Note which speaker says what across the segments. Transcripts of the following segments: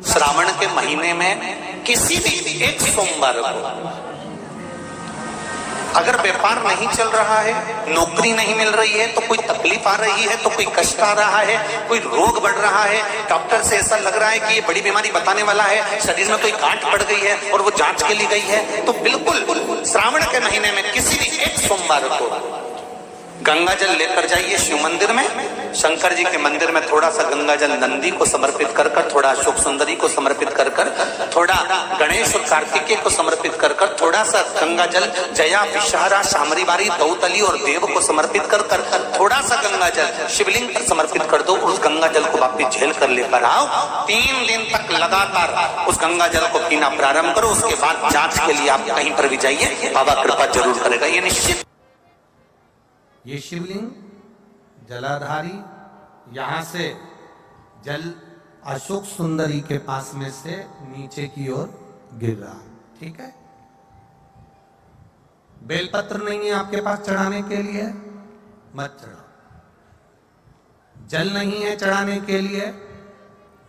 Speaker 1: श्रावण के महीने में किसी भी एक सोमवार को अगर व्यापार नहीं चल रहा है, नौकरी नहीं मिल रही है, तो कोई तकलीफ आ रही है, तो कोई कष्ट आ रहा है, कोई रोग बढ़ रहा है, डॉक्टर से ऐसा लग रहा है कि ये बड़ी बीमारी बताने वाला है, शरीर में कोई गांठ बढ़ गई है और वो जांच के लिए गई है, तो बिल्कुल श्रावण के महीने में किसी भी एक सोमवार को गंगा जल लेकर जाइए शिव मंदिर में, शंकर जी के मंदिर में थोड़ा सा गंगा जल नंदी को समर्पित कर कर, थोड़ा अशोक सुंदरी को समर्पित कर कर, थोड़ा गणेश और कार्तिकेय को समर्पित कर कर, थोड़ा सा गंगा जल जया विषहरा शामरी बारी दौतली और देव को समर्पित कर कर, थोड़ा सा गंगा जल शिवलिंग पर समर्पित कर दो। उस गंगा जल को वापिस झेल कर लेकर आओ। 3 दिन तक लगातार उस गंगा जल को पीना प्रारंभ करो। उसके बाद जांच के लिए आप कहीं पर भी जाइए, बाबा कृपा जरूर करेगा, ये निश्चित।
Speaker 2: ये शिवलिंग जलाधारी यहां से जल अशोक सुंदरी के पास में से नीचे की ओर गिर रहा, ठीक है। बेलपत्र नहीं है आपके पास चढ़ाने के लिए, मत चढ़ाओ। जल नहीं है चढ़ाने के लिए,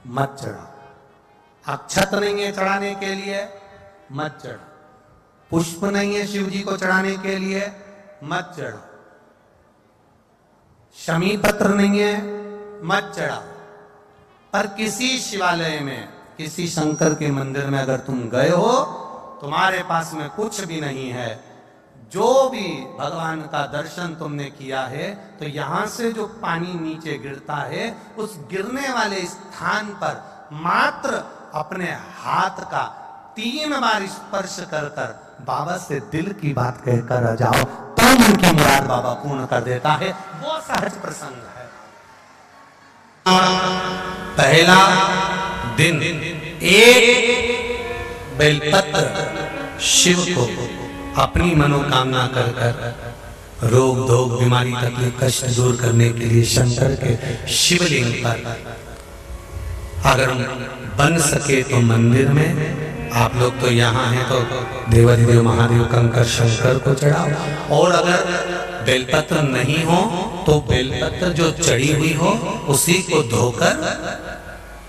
Speaker 2: मत चढ़ाओ। अक्षत नहीं है चढ़ाने के लिए, मत चढ़ाओ। पुष्प नहीं है शिव जी को चढ़ाने के लिए, मत चढ़ाओ। शमी पत्र नहीं है, मत चढ़ाओ। पर किसी शिवालय में, किसी शंकर के मंदिर में अगर तुम गए हो, तुम्हारे पास में कुछ भी नहीं है, जो भी भगवान का दर्शन तुमने किया है, तो यहां से जो पानी नीचे गिरता है, उस गिरने वाले स्थान पर मात्र अपने हाथ का 3 बार स्पर्श कर कर बाबा से दिल की बात कहकर आ जाओ, तो मन की मुराद बाबा पूर्ण कर देता है। वो सहज प्रसंग है। पहला दिन एक बेलपत्र शिव को अपनी मनोकामना कर कर रोग धोग बीमारी तकलीफ कष्ट दूर करने के लिए शंकर के शिवलिंग पर अगर बन सके तो मंदिर में, आप लोग तो यहाँ हैं तो देवाधिदेव महादेव कंकर शंकर को चढ़ाओ। और अगर बेलपत्र नहीं हो तो बेलपत्र जो चढ़ी हुई हो उसी को धोकर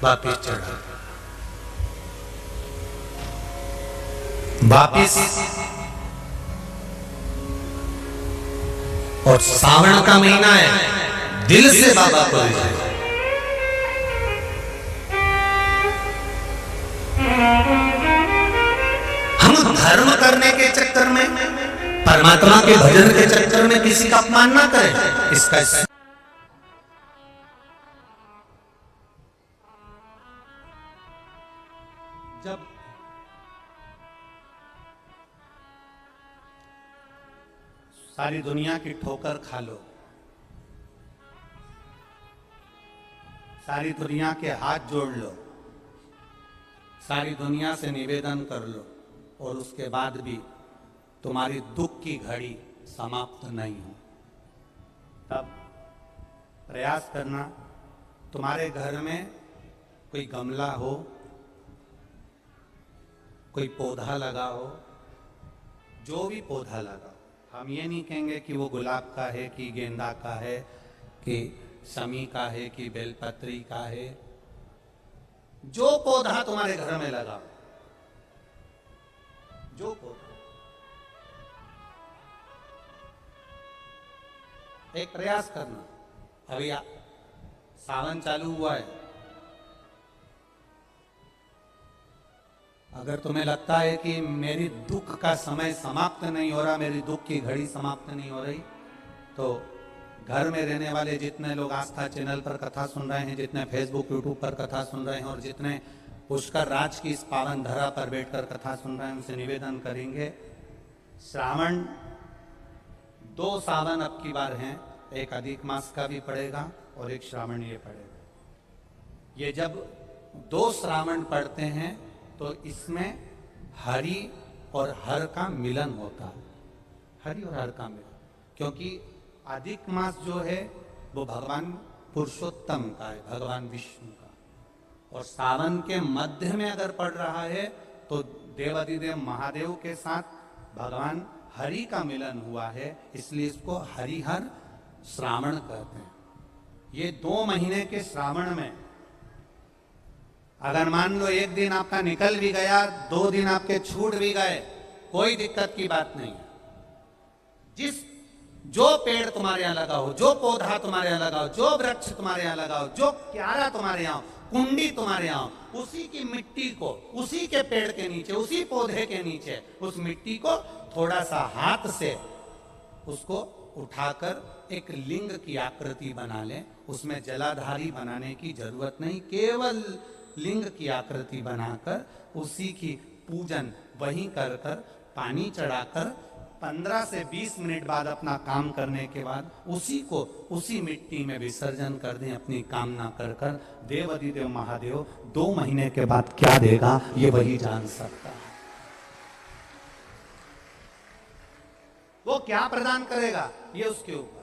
Speaker 2: वापिस चढ़ाओ। वापिस। और सावन का महीना है, दिल से बाबा को रिझाइए। हम धर्म करने के चक्कर में, परमात्मा के भजन के चक्कर में किसी का अपमान ना करें। इसका जब सारी दुनिया की ठोकर खा लो, सारी दुनिया के हाथ जोड़ लो, सारी दुनिया से निवेदन कर लो, और उसके बाद भी तुम्हारी दुख की घड़ी समाप्त नहीं हो, तब प्रयास करना तुम्हारे घर में कोई गमला हो, कोई पौधा लगा हो, जो भी पौधा लगा। हम ये नहीं कहेंगे कि वो गुलाब का है कि गेंदा का है कि शमी का है कि बेलपत्री का है। जो पौधा तुम्हारे घर में लगा, जो पौधा, एक प्रयास करना। अभी सावन चालू हुआ है, अगर तुम्हें लगता है कि मेरी दुख का समय समाप्त नहीं हो रहा, मेरी दुख की घड़ी समाप्त नहीं हो रही, तो घर में रहने वाले जितने लोग आस्था चैनल पर कथा सुन रहे हैं, जितने फेसबुक यूट्यूब पर कथा सुन रहे हैं, और जितने पुष्कर राज की इस पावन धरा पर बैठकर कथा सुन रहे हैं, उनसे निवेदन करेंगे, श्रावण 2 सावन अब की बार हैं, एक अधिक मास का भी पड़ेगा और एक श्रावण ये पड़ेगा। ये जब 2 श्रावण पड़ते हैं तो इसमें हरि और हर का मिलन होता है, हरि और हर का मिलन, क्योंकि अधिक मास जो है वो भगवान पुरुषोत्तम का है, भगवान विष्णु का, और सावन के मध्य में अगर पड़ रहा है तो देवाधिदेव महादेव के साथ भगवान हरि का मिलन हुआ है, इसलिए इसको हरिहर श्रावण कहते हैं। ये 2 महीने के श्रावण में अगर मान लो एक दिन आपका निकल भी गया, 2 दिन आपके छूट भी गए, कोई दिक्कत की बात नहीं है। जो पेड़ तुम्हारे यहाँ लगा हो, जो पौधा तुम्हारे यहाँ लगा हो, जो वृक्ष तुम्हारे यहाँ लगा हो, जो क्यारा तुम्हारे यहाँ, कुंडी तुम्हारे यहाँ, उसी की मिट्टी को, उसी के पेड़ के नीचे, उसी पौधे के नीचे, उस मिट्टी को थोड़ा सा हाथ से उसको उठाकर एक लिंग की आकृति बना ले। उसमें जलाधारी बनाने की जरूरत नहीं, केवल लिंग की आकृति बनाकर उसी की पूजन वहीं कर कर, पानी चढ़ाकर 15 से 20 मिनट बाद अपना काम करने के बाद उसी को उसी मिट्टी में विसर्जन कर दें, अपनी कामना कर कर। देवाधिदेव महादेव 2 महीने के बाद क्या देगा ये वही जान सकता है। वो क्या प्रदान करेगा ये उसके ऊपर।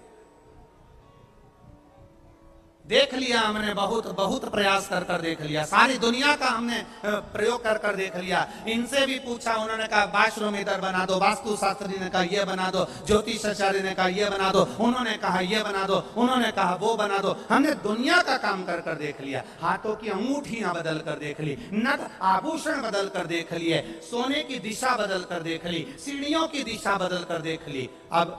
Speaker 2: देख लिया हमने, बहुत बहुत प्रयास कर कर देख लिया, सारी दुनिया का हमने प्रयोग कर कर देख लिया। इनसे भी पूछा, उन्होंने कहा बाथरूम इधर बना दो, वास्तु शास्त्री ने कहा ये बना दो, ज्योतिषाचार्य ने कहा ये बना दो, उन्होंने कहा ये बना दो, उन्होंने कहा वो बना दो। हमने दुनिया का काम कर कर देख लिया, हाथों की अंगूठियां बदल कर देख ली, नग आभूषण बदल कर देख लिए, सोने की दिशा बदल कर देख ली, सीढ़ियों की दिशा बदल कर देख ली। अब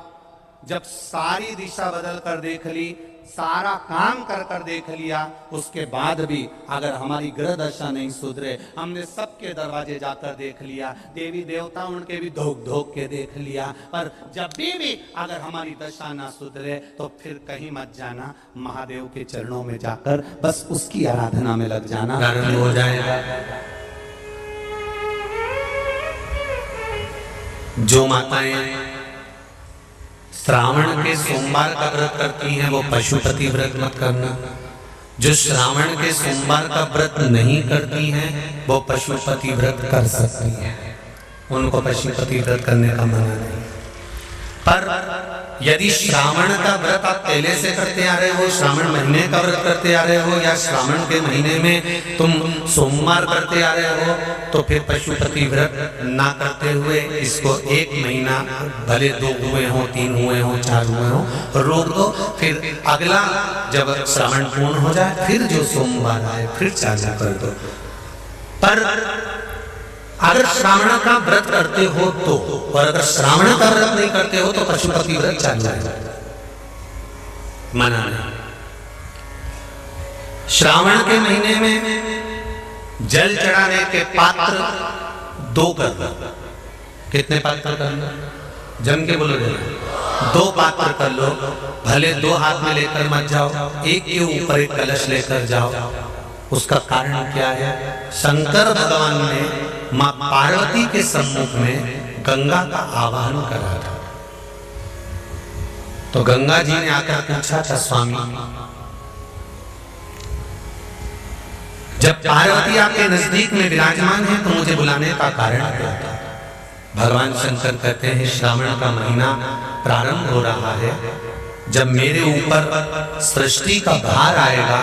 Speaker 2: जब सारी दिशा बदल कर देख ली, सारा काम कर कर देख लिया, उसके बाद भी अगर हमारी ग्रह दशा नहीं सुधरे, हमने सबके दरवाजे जाकर देख लिया, देवी देवता उनके भी धोख धोख के देख लिया, पर जब भी अगर हमारी दशा ना सुधरे तो फिर कहीं मत जाना, महादेव के चरणों में जाकर बस उसकी आराधना में लग जाना, हो जाएगा।
Speaker 1: जो माताएं श्रावण के सोमवार का व्रत करती हैं वो पशुपति व्रत मत करना। जो श्रावण के सोमवार का व्रत नहीं करती हैं वो पशुपति व्रत कर सकती हैं, उनको पशुपति व्रत करने का मना नहीं। पर यदि श्रावण का व्रत आप पहले से करते आ रहे हो, श्रावण महीने का व्रत करते आ रहे हो, या श्रावण के महीने में तुम सोमवार करते आ रहे हो, तो फिर पशुपति व्रत ना करते हुए इसको 1 महीना, भले 2 हुए हो, 3 हुए हो, 4 हुए हो, रोक दो। फिर अगला जब श्रावण पूर्ण हो जाए फिर जो सोमवार आए फिर चालू कर दो। पर अगर श्रावण का व्रत करते हो तो, और अगर श्रावण का व्रत नहीं करते हो तो पशुपति व्रत चालू है, मना नहीं। श्रावण के महीने में जल चढ़ाने के पात्र 2 कर दो। कितने पात्र कर लो? जम के बोलो, 2 पात्र कर लो, भले 2 हाथ में लेकर मत जाओ, एक के ऊपर एक कलश लेकर जाओ। उसका कारण क्या है? शंकर भगवान ने मां पार्वती के सम्मुख में गंगा का आवाहन करा था, तो गंगा जी ने आकर पूछा था, स्वामी जब पार्वती आपके नजदीक में विराजमान है तो मुझे बुलाने का कारण क्या था? भगवान शंकर कहते हैं, श्रावण का महीना प्रारंभ हो रहा है, जब मेरे ऊपर सृष्टि का भार आएगा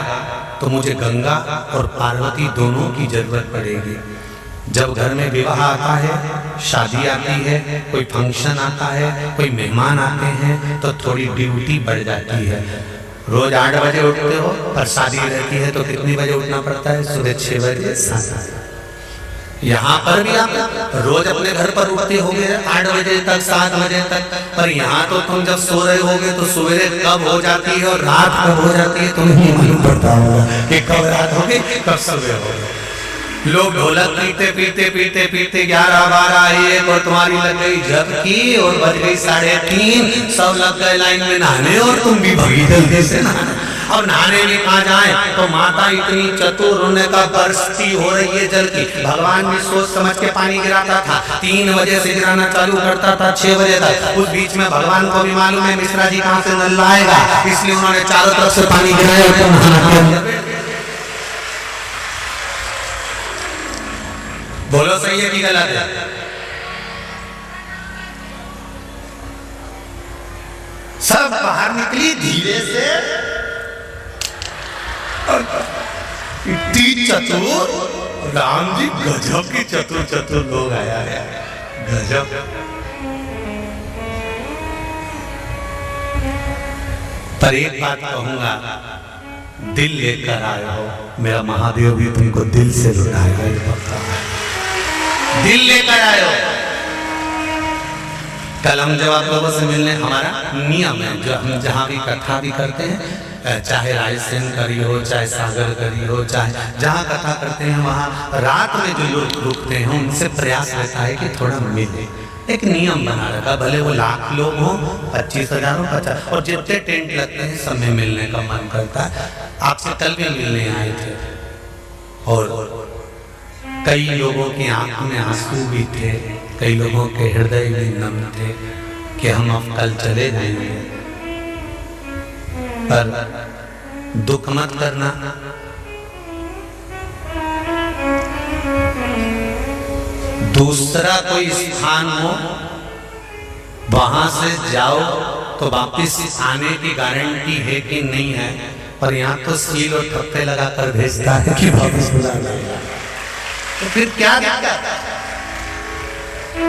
Speaker 1: तो मुझे गंगा और पार्वती दोनों की जरूरत पड़ेगी। जब घर में विवाह आता है, शादी आती है, कोई फंक्शन आता है, कोई मेहमान आते हैं, तो थोड़ी ड्यूटी बढ़ जाती है। रोज 8 बजे उठते हो, पर शादी रहती है तो कितनी बजे उठना पड़ता है? सुबह 6 बजे, 7 बजे। यहाँ पर भी आप रोज अपने घर पर उठते होगे 8 बजे तक, 7 बजे तक, पर यहाँ तो तुम जब सो रहे होगे तो सवेरे कब हो जाती है और रात कब हो जाती है तुम्हें नहीं मालूम पड़ता होगा कि कब रात होगी कब सुबह होगी। लोग ढोलक पीते पीते पीते पीते 11, 12, 1 और तुम्हारी लग गई झपकी और बज गई 3:30, सब लग गए लाइन में नहाने और तुम भी भगी जल्दी से नहाने। अब नहाने भी कहाँ जाए तो माता इतनी चतुर, उन्होंने का बरसती हो रही है जल की। भगवान भी सोच समझ के पानी गिराता था, 3 बजे से गिराना चालू करता था 6 बजे तक। उस बीच में भगवान को भी मालूम है मिश्रा जी कहाँ से नल लाएगा, इसलिए उन्होंने चारों तरफ से पानी गिराया। बोलो सही है कि गलत है? सब बाहर निकली धीरे से, इतनी चतुर, राम जी गजब की चतुर चतुर लोग आया है, गजब। पर एक बात कहूंगा,
Speaker 2: दिल लेकर आए हो, मेरा महादेव भी तुमको दिल से लुटाएगा, ये पक्का है। दिल लेकर आए हो। कल हम जब आप लोगों से मिलने, हमारा नियम है जो हम जहाँ भी कथा भी करते हैं, चाहे रायसेन करी हो, चाहे सागर करी हो, चाहे जहाँ कथा करते हैं वहाँ रात में जो लोग रुकते हैं उनसे प्रयास रहता है कि थोड़ा मिले। एक नियम बना रखा, भले वो 1,00,000 लोग हो, 25,000 हो, 50, और जितने टेंट लगते हैं सब में मिलने का मन करता है। आपसे कल भी मिलने आए थे और कई लोगों की आंखों में आंसू भी थे, कई लोगों के हृदय भी नम थे कि हम अब कल चले जाएंगे, पर दुख मत करना। दूसरा कोई स्थान हो वहां से जाओ तो वापिस आने की गारंटी है कि नहीं है, पर यहाँ तो सील और ठप्पे लगाकर भेजता है कि वापिस बुला लाएगा। तो फिर क्या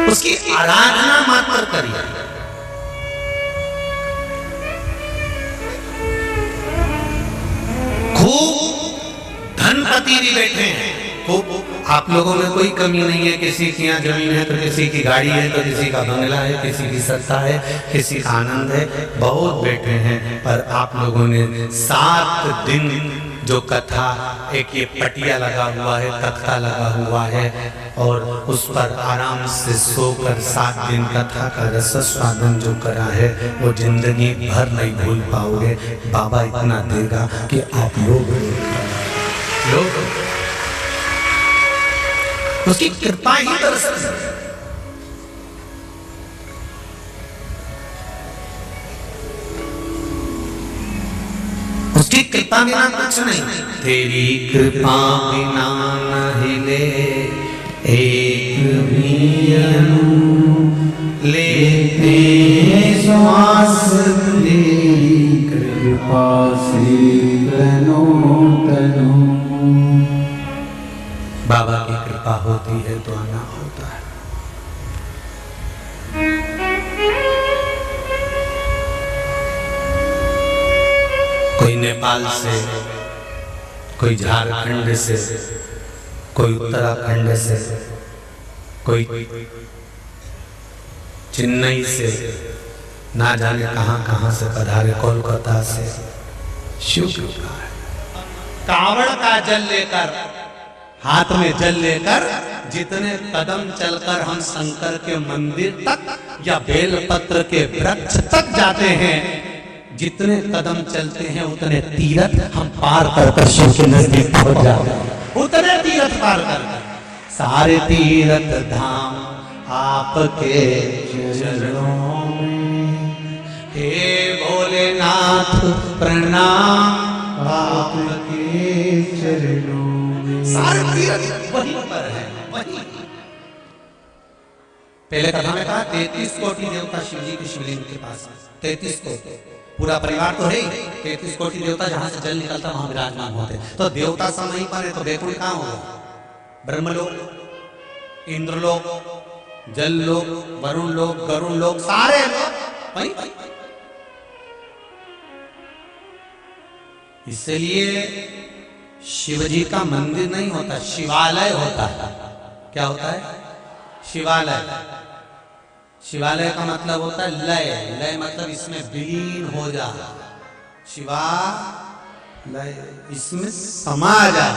Speaker 2: उसकी आराधना मात्र करिए। खूब धनपति भी बैठे हैं, खूब। आप लोगों में कोई कमी नहीं है, किसी की यहाँ जमीन है तो किसी की गाड़ी है तो किसी का बंगला है, किसी की सत्ता है, किसी का आनंद है, बहुत बैठे हैं। पर आप लोगों ने 7 दिन जो कथा, एक ये पटिया लगा हुआ है, तख्ता लगा हुआ है और उस पर आराम से सोकर 7 दिन कथा का रस स्वादन जो करा है वो जिंदगी भर नहीं भूल पाओगे। बाबा इतना देगा कि आप लोग उसकी कृपा ही दरअसल उसकी कृपा बिना कुछ नहीं। तेरी कृपा बिना न हिले एक भी अणु, लेते श्वास तेरी कृपा से तनो तनो। बाबा की कृपा होती है तो आना होता है। कोई नेपाल से, कोई झारखंड से, कोई उत्तराखंड से, कोई चेन्नई से, ना जाने कहां कहां से पधारे, कोलकाता से। शिव कृपा है। कावड़ का जल लेकर, हाथ में जल लेकर जितने कदम चलकर हम शंकर के मंदिर तक या बेलपत्र के वृक्ष तक जाते हैं, जितने कदम चलते हैं उतने तीर्थ हम पार कर शिव के नजदीक पहुंच जाते हैं। उतने तीर्थ पार कर, सारे तीर्थ धाम आपके चरणों में, हे भोलेनाथ प्रणाम आपके चरणों में। सारे तीर्थ वहीं पर है, वहीं। पहले कथा में कहा 33 कोटि देवता शिव जी के शिवलिंग के पास, 33 कोटि, पूरा परिवार तो है ही, 33 कोटि देवता जहां से जल निकलता वहां विराजमान होते। तो देवता सब वहीं पर है, तो बैकुंठ कहां होगा? ब्रह्मलोक, इंद्रलोक, जल लोक, वरुण लोक, गरुण लोक, सारे लोग वहीं। इसलिए शिवजी का मंदिर नहीं होता, शिवालय होता है। क्या होता है? शिवालय। शिवालय का मतलब होता है लय। लय मतलब इसमें विलीन हो जा, शिवालय इसमें समा जा।